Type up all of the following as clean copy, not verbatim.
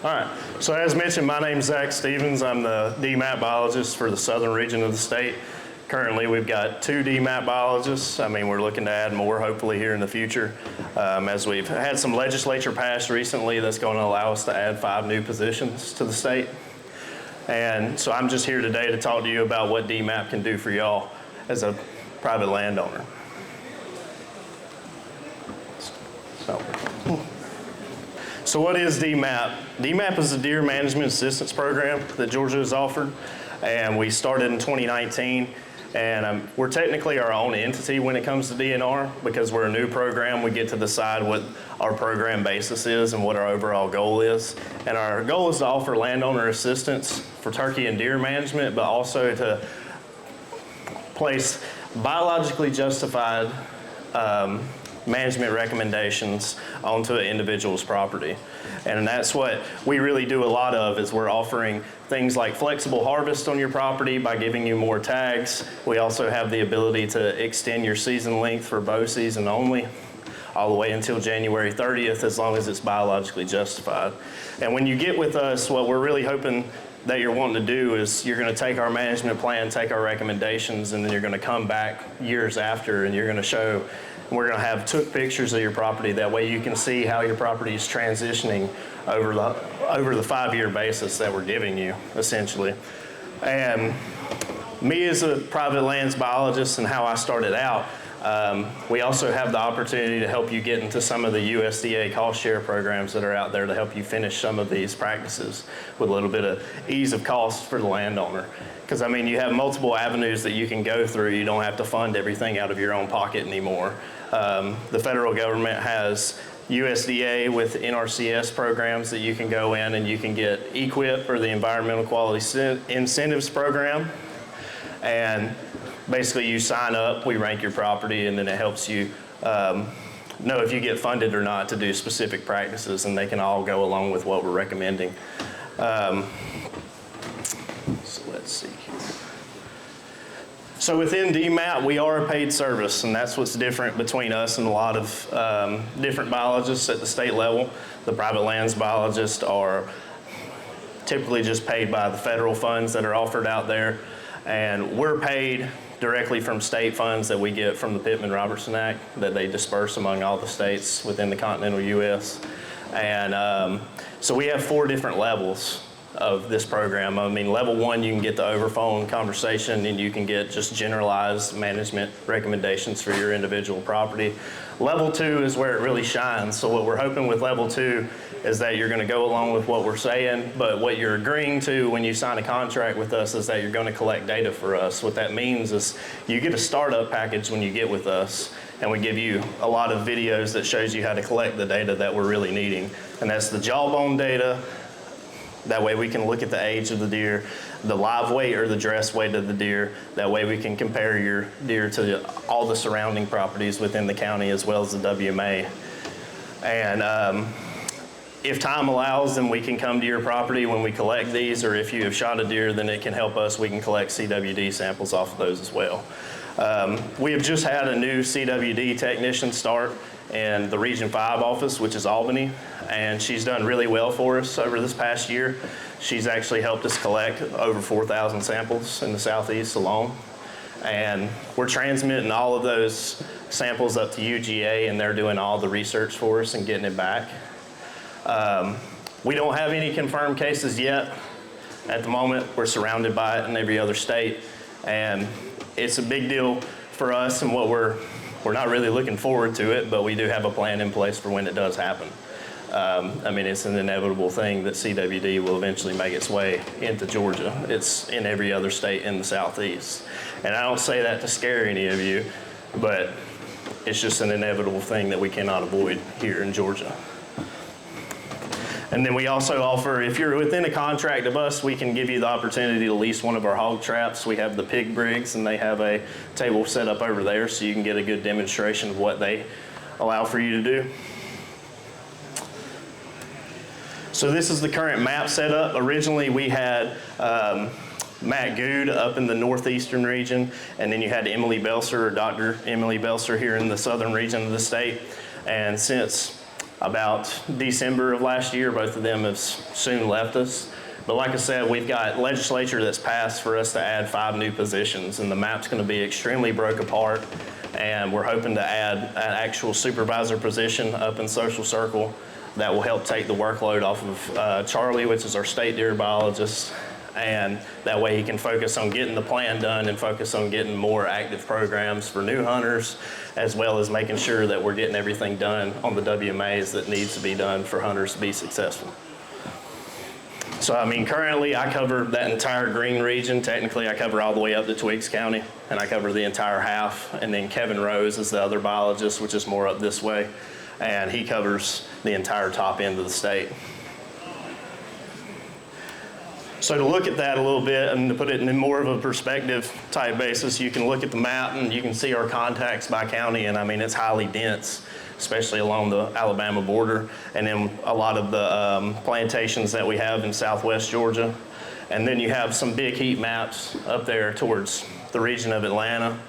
All right, so as mentioned, my name's Zach Stevens. I'm the DMAP biologist for the southern region of the state. Currently, we've got 2 DMAP biologists. We're looking to add more, hopefully, here in the future, as we've had some legislature passed recently that's going to allow us to add 5 new positions to the state. And so I'm just here today to talk to you about what DMAP can do for y'all as a private landowner. So what is DMAP? DMAP is a Deer Management Assistance Program that Georgia has offered, and we started in 2019. And we're technically our own entity when it comes to DNR because we're a new program. We get to decide what our program basis is and what our overall goal is. And our goal is to offer landowner assistance for turkey and deer management, but also to place biologically justified management recommendations onto an individual's property. And that's what we really do a lot of, is we're offering things like flexible harvest on your property by giving you more tags. We also have the ability to extend your season length for bow season only, all the way until January 30th, as long as it's biologically justified. And when you get with us, what we're really hoping that you're wanting to do is you're going to take our management plan, take our recommendations, and then you're going to come back years after and you're going to show, we're going to have took pictures of your property. That way you can see how your property is transitioning over the 5-year basis that we're giving you, essentially. And me as a private lands biologist and how I started out, we also have the opportunity to help you get into some of the USDA cost share programs that are out there to help you finish some of these practices with a little bit of ease of cost for the landowner. Because you have multiple avenues that you can go through. You don't have to fund everything out of your own pocket anymore. The federal government has USDA with NRCS programs that you can go in and you can get EQIP, or the Environmental Quality Incentives Program. And basically you sign up, we rank your property, and then it helps you know if you get funded or not to do specific practices, and they can all go along with what we're recommending. So let's see here. So within DMAP, we are a paid service, and that's what's different between us and a lot of different biologists at the state level. The private lands biologists are typically just paid by the federal funds that are offered out there, and we're paid directly from state funds that we get from the Pittman-Robertson Act that they disperse among all the states within the continental U.S. And so we have 4 different levels of this program. Level 1, you can get the overphone conversation and you can get just generalized management recommendations for your individual property. Level 2 is where it really shines. So what we're hoping with level 2 is that you're going to go along with what we're saying, but what you're agreeing to when you sign a contract with us is that you're going to collect data for us. What that means is you get a startup package when you get with us, and we give you a lot of videos that shows you how to collect the data that we're really needing. And that's the jawbone data. That way we can look at the age of the deer, the live weight or the dress weight of the deer. That way we can compare your deer to all the surrounding properties within the county as well as the WMA. And if time allows, then we can come to your property when we collect these, or if you have shot a deer, then it can help us. We can collect CWD samples off of those as well. We have just had a new CWD technician start in the Region 5 office, which is Albany, and she's done really well for us over this past year. She's actually helped us collect over 4,000 samples in the Southeast alone. And we're transmitting all of those samples up to UGA, and they're doing all the research for us and getting it back. We don't have any confirmed cases yet. At the moment, we're surrounded by it in every other state, and it's a big deal for us, and what we're not really looking forward to it, but we do have a plan in place for when it does happen. It's an inevitable thing that CWD will eventually make its way into Georgia. It's in every other state in the Southeast. And I don't say that to scare any of you, but it's just an inevitable thing that we cannot avoid here in Georgia. And then we also offer, if you're within a contract of us, we can give you the opportunity to lease one of our hog traps. We have the pig brigs, and they have a table set up over there so you can get a good demonstration of what they allow for you to do. So this is the current map setup. Originally we had Matt Good up in the northeastern region, and then you had Emily Belser, or Dr. Emily Belser, here in the southern region of the state. And since about December of last year. Both of them have soon left us. But like I said, we've got legislature that's passed for us to add 5 new positions, and the map's going to be extremely broke apart. And we're hoping to add an actual supervisor position up in Social Circle that will help take the workload off of Charlie, which is our state deer biologist. And that way he can focus on getting the plan done and focus on getting more active programs for new hunters, as well as making sure that we're getting everything done on the WMAs that needs to be done for hunters to be successful. So I mean, currently I cover that entire green region. Technically I cover all the way up to Twiggs County, and I cover the entire half. And then Kevin Rose is the other biologist, which is more up this way, and he covers the entire top end of the state. So to look at that a little bit and to put it in more of a perspective type basis, you can look at the map and you can see our contacts by county, and I mean, it's highly dense, especially along the Alabama border, and then a lot of the plantations that we have in southwest Georgia. And then you have some big heat maps up there towards the region of Atlanta.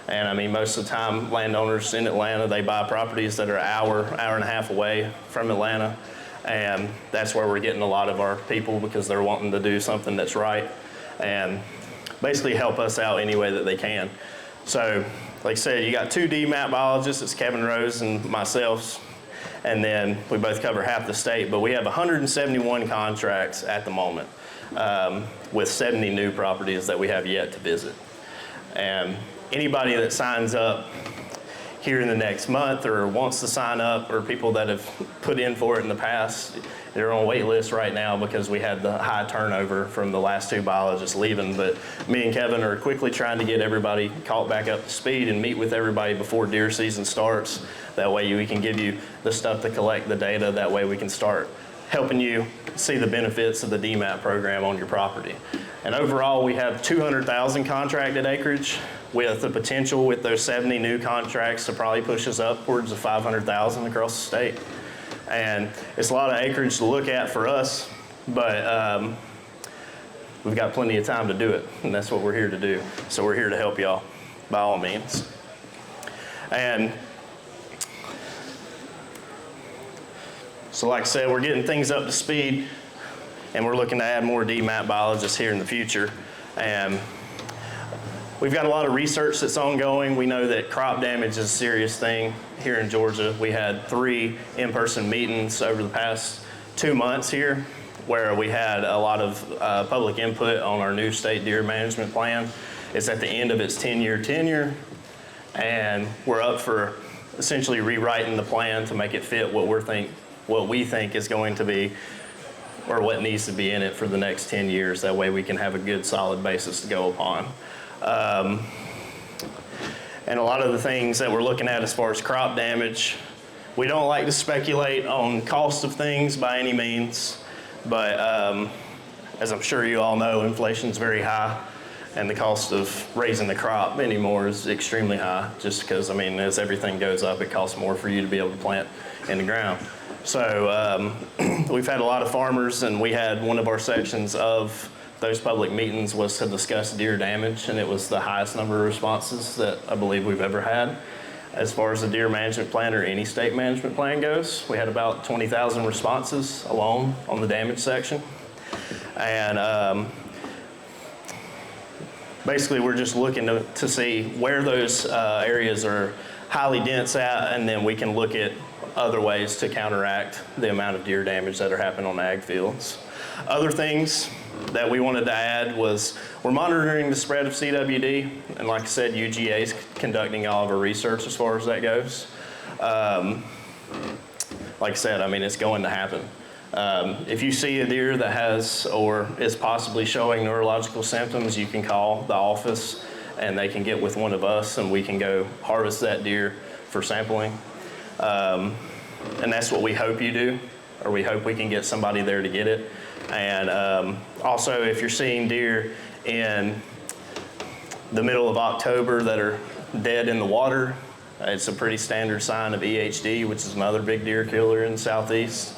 And I mean, most of the time, landowners in Atlanta, they buy properties that are an hour and a half away from Atlanta. And that's where we're getting a lot of our people, because they're wanting to do something that's right and basically help us out any way that they can. So, like I said, you got 2 DMAP biologists, it's Kevin Rose and myself, and then we both cover half the state, but we have 171 contracts at the moment, with 70 new properties that we have yet to visit. And anybody that signs up here in the next month or wants to sign up, or people that have put in for it in the past, they're on a wait list right now because we had the high turnover from the last 2 biologists leaving. But me and Kevin are quickly trying to get everybody caught back up to speed and meet with everybody before deer season starts. That way we can give you the stuff to collect the data. That way we can start helping you see the benefits of the DMAP program on your property. And overall, we have 200,000 contracted acreage, with the potential with those 70 new contracts to probably push us upwards of 500,000 across the state. And it's a lot of acreage to look at for us, but we've got plenty of time to do it, and that's what we're here to do. So we're here to help y'all, by all means. And so like I said, we're getting things up to speed, and we're looking to add more DMAP biologists here in the future. And we've got a lot of research that's ongoing. We know that crop damage is a serious thing here in Georgia. We had 3 in-person meetings over the past 2 months here, where we had a lot of public input on our new state deer management plan. It's at the end of its 10-year tenure, and we're up for essentially rewriting the plan to make it fit what we think is going to be, or what needs to be in it for the next 10 years. That way we can have a good solid basis to go upon. And a lot of the things that we're looking at as far as crop damage, we don't like to speculate on cost of things by any means, but as I'm sure you all know, inflation's very high, and the cost of raising the crop anymore is extremely high, just because, I mean, as everything goes up, it costs more for you to be able to plant in the ground. So we've had a lot of farmers, and we had one of our sections of those public meetings was to discuss deer damage, and it was the highest number of responses that I believe we've ever had. As far as the deer management plan or any state management plan goes, we had about 20,000 responses alone on the damage section. And basically we're just looking to see where those areas are highly dense at, and then we can look at other ways to counteract the amount of deer damage that are happening on ag fields. Other things that we wanted to add was we're monitoring the spread of CWD, and like I said, UGA is conducting all of our research as far as that goes. Like I said, I mean, it's going to happen. If you see a deer that has or is possibly showing neurological symptoms, you can call the office and they can get with one of us, and we can go harvest that deer for sampling. And that's what we hope you do, or we hope we can get somebody there to get it. And also, if you're seeing deer in the middle of October that are dead in the water, it's a pretty standard sign of EHD, which is another big deer killer in the southeast.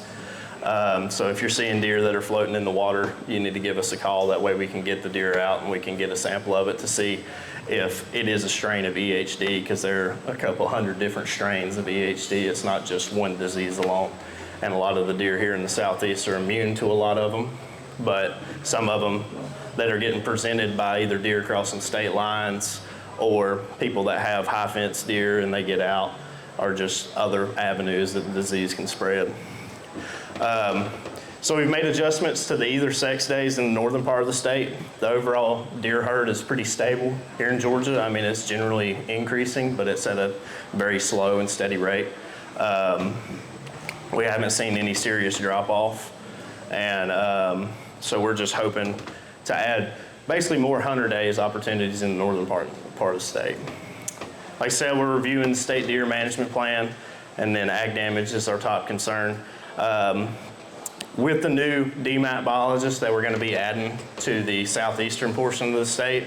So if you're seeing deer that are floating in the water, you need to give us a call. That way we can get the deer out and we can get a sample of it to see if it is a strain of EHD, because there are a couple hundred different strains of EHD. It's not just one disease alone. And a lot of the deer here in the Southeast are immune to a lot of them, but some of them that are getting presented by either deer crossing state lines or people that have high fence deer and they get out are just other avenues that the disease can spread. So we've made adjustments to the either sex days in the northern part of the state. The overall deer herd is pretty stable here in Georgia. I mean, it's generally increasing, but it's at a very slow and steady rate. We haven't seen any serious drop off. And so we're just hoping to add basically more hunter days opportunities in the northern part of the state. Like I said, we're reviewing the state deer management plan, and then ag damage is our top concern. With the new DMAP biologist that we're going to be adding to the southeastern portion of the state,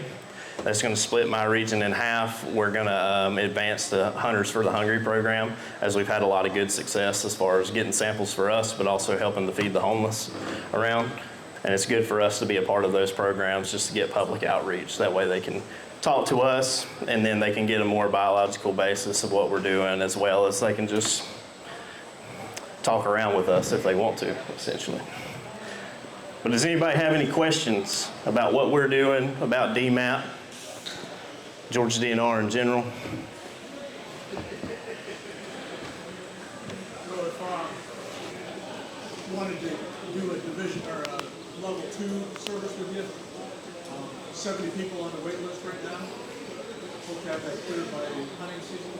that's going to split my region in half. We're going to advance the Hunters for the Hungry program, as we've had a lot of good success as far as getting samples for us, but also helping to feed the homeless around. And it's good for us to be a part of those programs just to get public outreach. That way they can talk to us, and then they can get a more biological basis of what we're doing, as well as they can just talk around with us if they want to, essentially. But does anybody have any questions about what we're doing, about DMAP, Georgia DNR in general? So if wanted to do a division or a level 2 service with you, 70 people on the wait list right now. Hope to have that cleared by hunting season.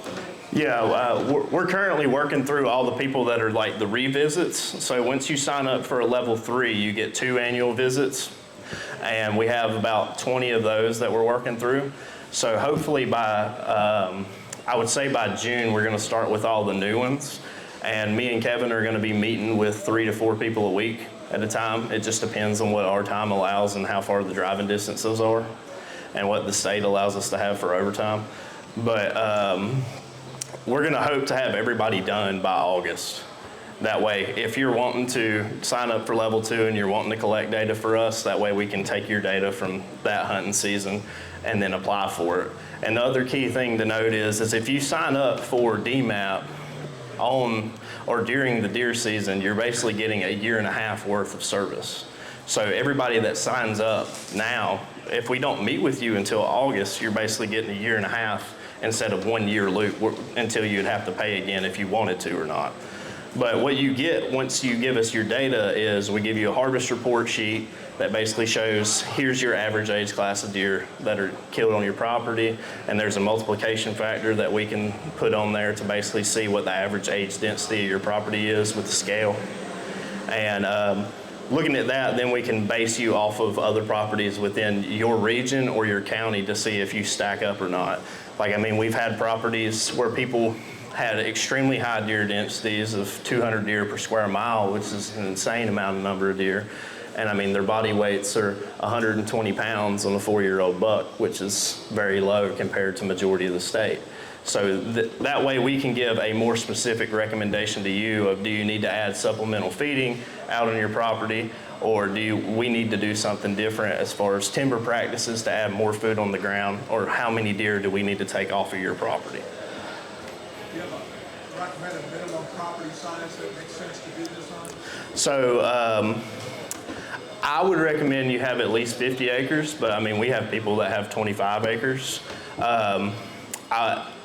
Yeah, we're currently working through all the people that are like the revisits. So once you sign up for a level 3, you get 2 annual visits. And we have about 20 of those that we're working through. So hopefully by, I would say by June, we're gonna start with all the new ones. And me and Kevin are gonna be meeting with 3 to 4 people a week at a time. It just depends on what our time allows and how far the driving distances are and what the state allows us to have for overtime. But we're gonna hope to have everybody done by August. That way, if you're wanting to sign up for level 2 and you're wanting to collect data for us, that way we can take your data from that hunting season and then apply for it. And the other key thing to note is if you sign up for DMAP on or during the deer season, you're basically getting 1.5 years worth of service. So everybody that signs up now, if we don't meet with you until August, you're basically getting 1.5 years instead of 1 year loop until you'd have to pay again if you wanted to or not. But what you get once you give us your data is we give you a harvest report sheet that basically shows here's your average age class of deer that are killed on your property, and there's a multiplication factor that we can put on there to basically see what the average age density of your property is with the scale. And looking at that, then we can base you off of other properties within your region or your county to see if you stack up or not. Like, I mean, we've had properties where people had extremely high deer densities of 200 deer per square mile, which is an insane number of deer. And I mean, their body weights are 120 pounds on a 4-year-old buck, which is very low compared to majority of the state. So that way we can give a more specific recommendation to you of, do you need to add supplemental feeding out on your property, or do we need to do something different as far as timber practices to add more food on the ground, or how many deer do we need to take off of your property? Do you have a recommended minimum property size that makes sense to do this on? So I would recommend you have at least 50 acres, but I mean, we have people that have 25 acres.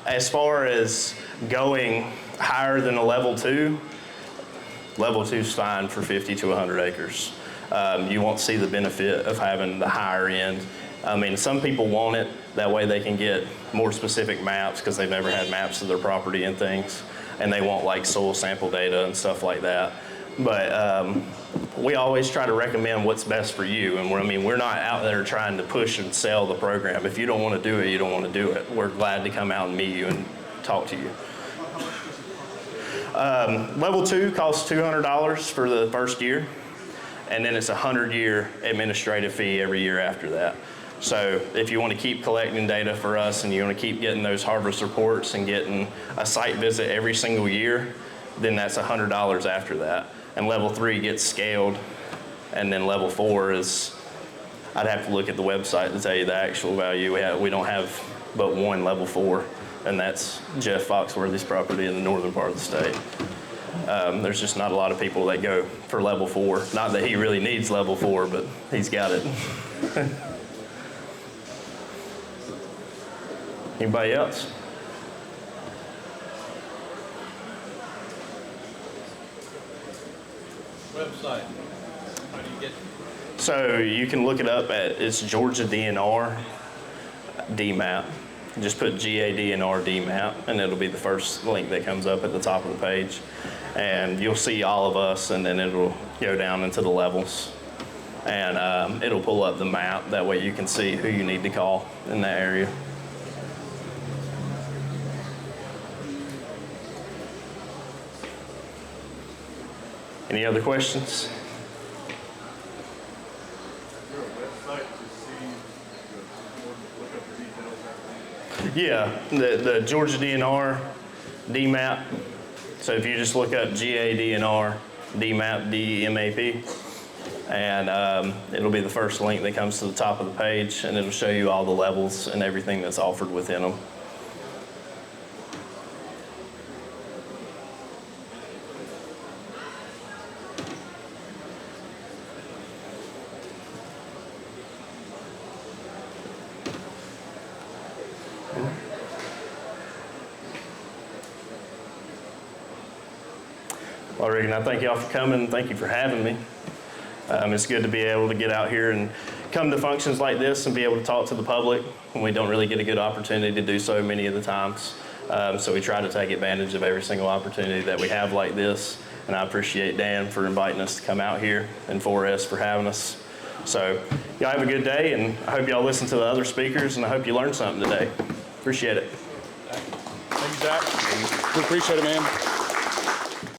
As far as going higher than a level 2, level 2 is fine for 50 to 100 acres. You won't see the benefit of having the higher end. I mean, some people want it, that way they can get more specific maps because they've never had maps of their property and things, and they want like soil sample data and stuff like that. But we always try to recommend what's best for you, and we're not out there trying to push and sell the program. If you don't want to do it, you don't want to do it. We're glad to come out and meet you and talk to you. Level 2 costs $200 for the first year, and then it's a 100-year administrative fee every year after that. So if you want to keep collecting data for us and you want to keep getting those harvest reports and getting a site visit every single year, then that's $100 after that. And level 3 gets scaled, and then level 4 is I'd have to look at the website to tell you the actual value. We don't have but one level 4, and that's Jeff Foxworthy's property in the northern part of the state. There's just not a lot of people that go for level 4. Not that he really needs level 4, but he's got it. Anybody else? Website. How do you get? So you can look it up it's Georgia DNR DMAP. Just put GADNR DMAP, and it'll be the first link that comes up at the top of the page. And you'll see all of us, and then it'll go down into the levels. And it'll pull up the map. That way you can see who you need to call in that area. Any other questions? Yeah, the Georgia DNR DMAP. So if you just look up GADNR DMAP DMAP, and it'll be the first link that comes to the top of the page, and it'll show you all the levels and everything that's offered within them. Well, Regan, I thank y'all for coming. Thank you for having me. It's good to be able to get out here and come to functions like this and be able to talk to the public when we don't really get a good opportunity to do so many of the times. So we try to take advantage of every single opportunity that we have like this. And I appreciate Dan for inviting us to come out here and 4S for having us. So y'all have a good day, and I hope y'all listen to the other speakers, and I hope you learned something today. Appreciate it. Thank you, Zach. We appreciate it, man.